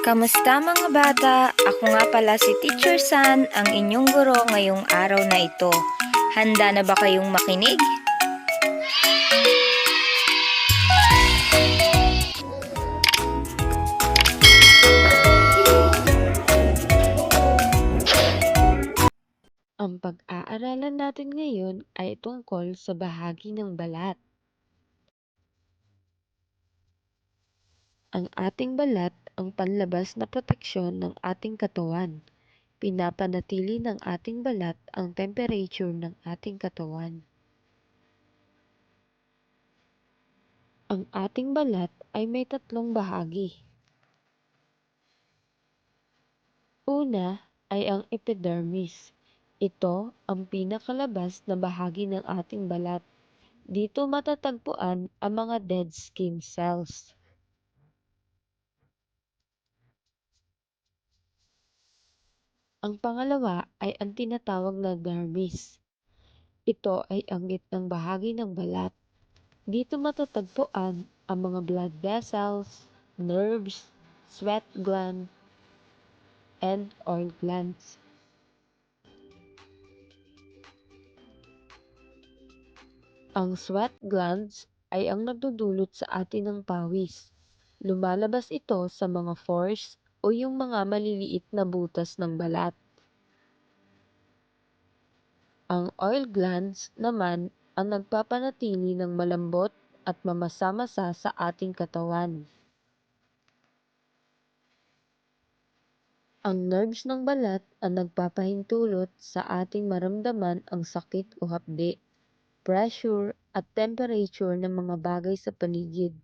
Kamusta mga bata? Ako nga pala si Teacher San, ang inyong guro ngayong araw na ito. Handa na ba kayong makinig? Ang pag-aaralan natin ngayon ay tungkol sa bahagi ng balat. Ang ating balat ang panlabas na proteksyon ng ating katawan. Pinapanatili ng ating balat ang temperature ng ating katawan. Ang ating balat ay may tatlong bahagi. Una ay ang epidermis. Ito ang pinakalabas na bahagi ng ating balat. Dito matatagpuan ang mga dead skin cells. Ang pangalawa ay ang tinatawag na dermis. Ito ay ang gitnang bahagi ng balat. Dito matatagpuan ang mga blood vessels, nerves, sweat gland, and oil glands. Ang sweat glands ay ang nagdudulot sa atin ng pawis. Lumalabas ito sa mga pores o yung mga maliliit na butas ng balat. Ang oil glands naman ang nagpapanatili ng malambot at mamasa-masa sa ating katawan. Ang nerves ng balat ang nagpapahintulot sa ating maramdaman ang sakit o hapdi, pressure at temperature ng mga bagay sa paligid.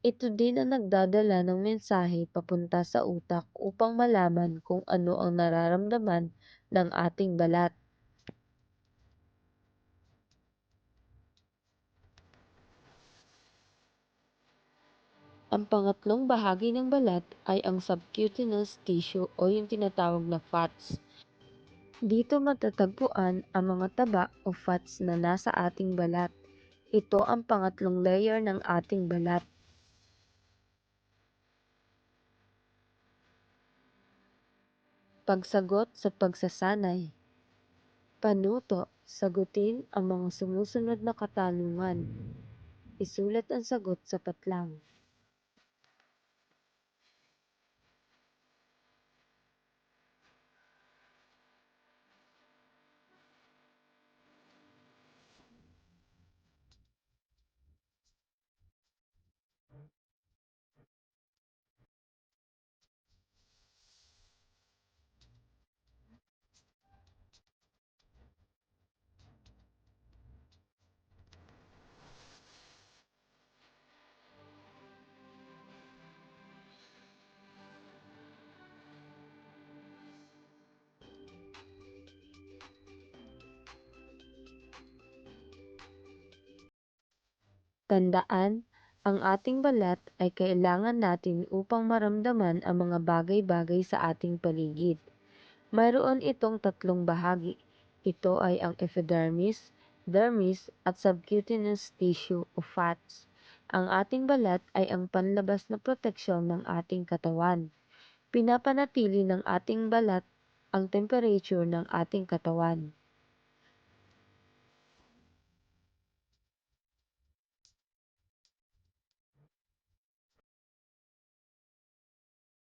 Ito din ang nagdadala ng mensahe papunta sa utak upang malaman kung ano ang nararamdaman ng ating balat. Ang pangatlong bahagi ng balat ay ang subcutaneous tissue o yung tinatawag na fats. Dito matatagpuan ang mga taba o fats na nasa ating balat. Ito ang pangatlong layer ng ating balat. Pagsagot sa pagsasanay. Panuto, sagutin ang mga sumusunod na katanungan. Isulat ang sagot sa patlang. Tandaan, ang ating balat ay kailangan natin upang maramdaman ang mga bagay-bagay sa ating paligid. Mayroon itong tatlong bahagi. Ito ay ang epidermis, dermis at subcutaneous tissue o fats. Ang ating balat ay ang panlabas na proteksyon ng ating katawan. Pinapanatili ng ating balat ang temperature ng ating katawan.